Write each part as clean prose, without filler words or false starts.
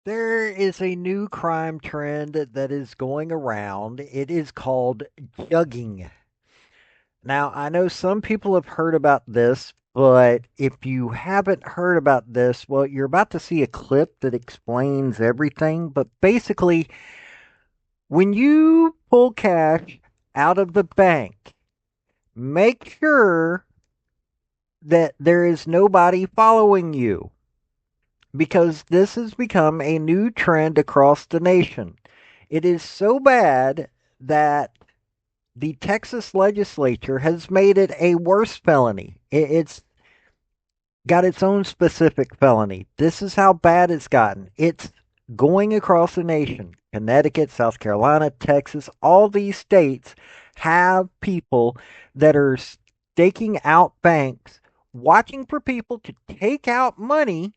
There is a new crime trend that is going around. It is called jugging. Now, I know some people have heard about this, but if you haven't heard about this, well, you're about to see a clip that explains everything. But basically, when you pull cash out of the bank, make sure that there is nobody following you because this has become a new trend across the nation. It is so bad that the Texas legislature has made it a worse felony. It's got its own specific felony. This is how bad it's gotten. It's going across the nation. Connecticut, South Carolina, Texas, all these states have people that are staking out banks, watching for people to take out money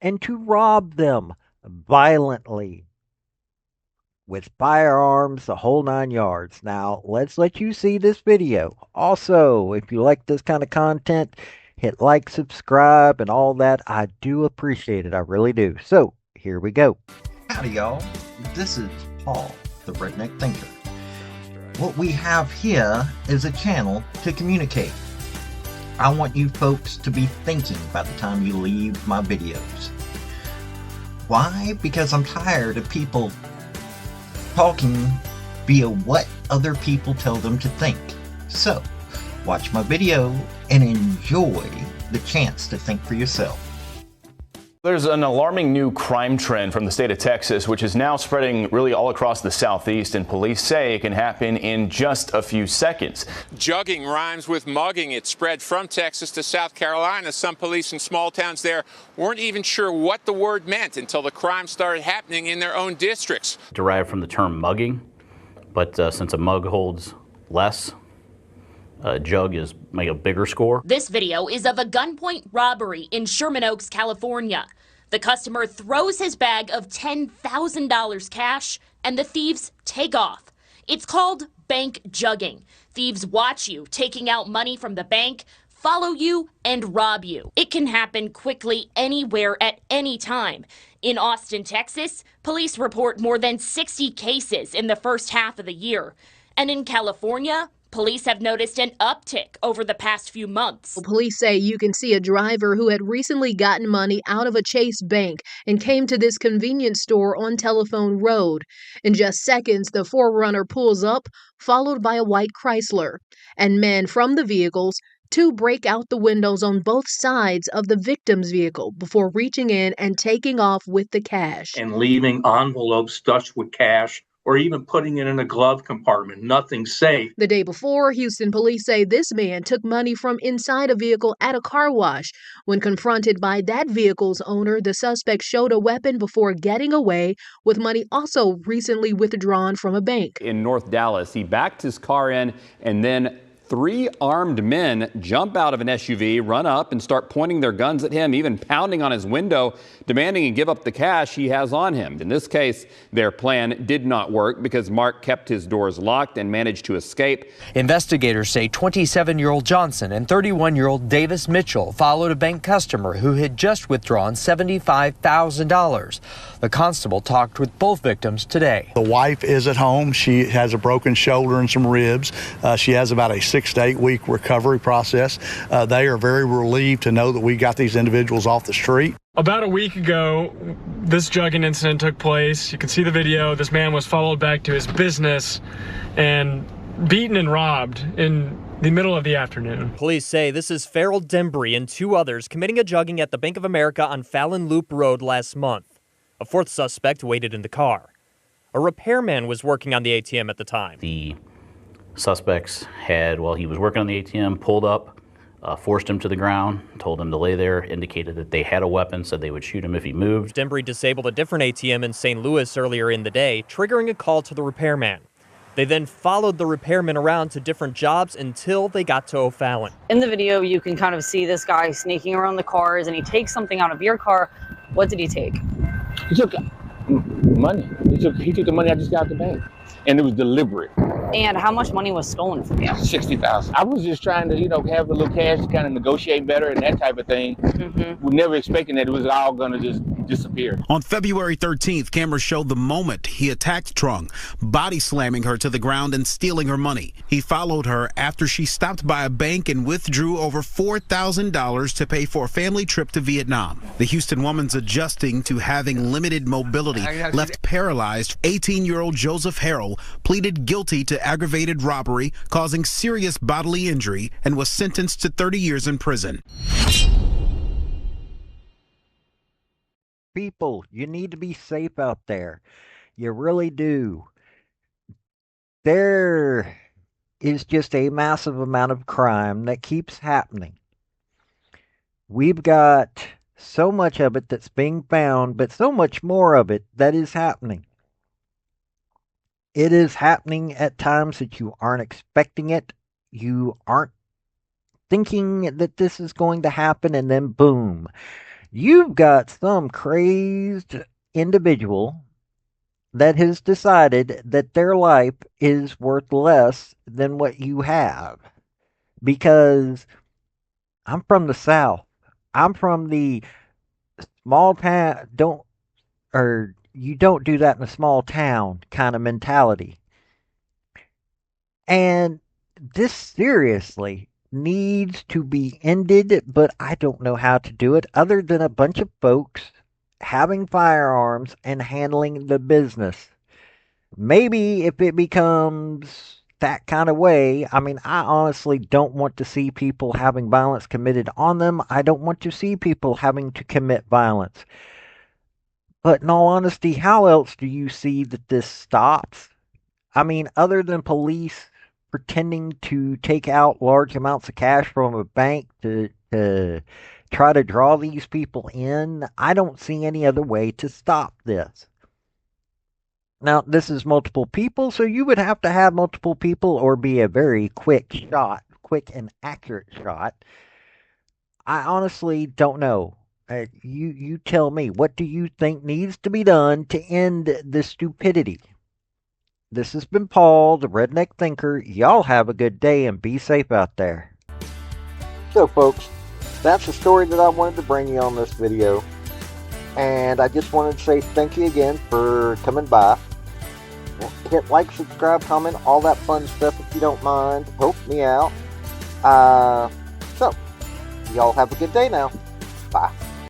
and to rob them violently with firearms, the whole 9 yards. Now, let's let you see this video. Also, if you like this kind of content, hit like, subscribe, and all that. I do appreciate it. I really do. So, here we go. Howdy, y'all. This is Paul, the Redneck Thinker. What we have here is a channel to communicate. I want you folks to be thinking by the time you leave my videos. Why? Because I'm tired of people talking via what other people tell them to think. So, watch my video and enjoy the chance to think for yourself. There's an alarming new crime trend from the state of Texas, which is now spreading really all across the southeast, and police say it can happen in just a few seconds. Jugging rhymes with mugging. It spread from Texas to South Carolina. Some police in small towns there weren't even sure what the word meant until the crime started happening in their own districts. Derived from the term mugging, but since a mug holds less, jug is make a bigger score. This video is of a gunpoint robbery in Sherman Oaks, California. The customer throws his bag of $10,000 cash and the thieves take off. It's called bank jugging. Thieves watch you taking out money from the bank, follow you, and rob you. It can happen quickly anywhere at any time. In Austin, Texas, police report more than 60 cases in the first half of the year. And in California, police have noticed an uptick over the past few months. Police say you can see a driver who had recently gotten money out of a Chase bank and came to this convenience store on Telephone Road. In just seconds, the 4Runner pulls up, followed by a white Chrysler. And men from the vehicles, two break out the windows on both sides of the victim's vehicle before reaching in and taking off with the cash. And leaving envelopes stuffed with cash, or even putting it in a glove compartment. Nothing safe. The day before, Houston police say this man took money from inside a vehicle at a car wash. When confronted by that vehicle's owner, the suspect showed a weapon before getting away with money also recently withdrawn from a bank. In North Dallas, he backed his car in and then 3 armed men jump out of an SUV, run up and start pointing their guns at him, even pounding on his window, demanding he give up the cash he has on him. In this case, their plan did not work because Mark kept his doors locked and managed to escape. Investigators say 27-year-old Johnson and 31-year-old Davis Mitchell followed a bank customer who had just withdrawn $75,000. The constable talked with both victims today. The wife is at home. She has a broken shoulder and some ribs. She has about a 6 to 8 week recovery process. They are very relieved to know that we got these individuals off the street. About a week ago, this jugging incident took place. You can see the video. This man was followed back to his business and beaten and robbed in the middle of the afternoon. Police say this is Farrell Dembry and 2 others committing a jugging at the Bank of America on Fallon Loop Road last month. A 4th suspect waited in the car. A repairman was working on the ATM at the time. The suspects had, while he was working on the ATM, pulled up, forced him to the ground, told him to lay there, indicated that they had a weapon, said they would shoot him if he moved. Dembry disabled a different ATM in St. Louis earlier in the day, triggering a call to the repairman. They then followed the repairman around to different jobs until they got to O'Fallon. In the video, you can kind of see this guy sneaking around the cars, and he takes something out of your car. What did he take? He took money. He took the money I just got out the bank. And it was deliberate. And how much money was stolen from you? $60,000. I was just trying to, have a little cash to kind of negotiate better and that type of thing. We never expecting that it was all going to just disappeared. On February 13th, cameras showed the moment he attacked Trung, body slamming her to the ground and stealing her money. He followed her after she stopped by a bank and withdrew over $4,000 to pay for a family trip to Vietnam. The Houston woman's adjusting to having limited mobility, left paralyzed. 18-year-old Joseph Harrell pleaded guilty to aggravated robbery, causing serious bodily injury, and was sentenced to 30 years in prison. People, you need to be safe out there. You really do. There is just a massive amount of crime that keeps happening. We've got so much of it that's being found, but so much more of it that is happening. It is happening at times that you aren't expecting it. You aren't thinking that this is going to happen, and then boom. You've got some crazed individual that has decided that their life is worth less than what you have. Because I'm from the South. I'm from the small town, you don't do that in a small town kind of mentality. And this seriously needs to be ended, but I don't know how to do it other than a bunch of folks having firearms and handling the business. Maybe if it becomes that kind of way, I mean, I honestly don't want to see people having violence committed on them. I don't want to see people having to commit violence. But in all honesty, how else do you see that this stops? I mean, other than police pretending to take out large amounts of cash from a bank to try to draw these people in, I don't see any other way to stop this. Now, this is multiple people, so you would have to have multiple people or be a very quick and accurate shot. I honestly don't know. You tell me, what do you think needs to be done to end this stupidity? This has been Paul, the Redneck Thinker. Y'all have a good day and be safe out there. So, folks, that's the story that I wanted to bring you on this video. And I just wanted to say thank you again for coming by. Hit like, subscribe, comment, all that fun stuff if you don't mind. Help me out. So, y'all have a good day now. Bye.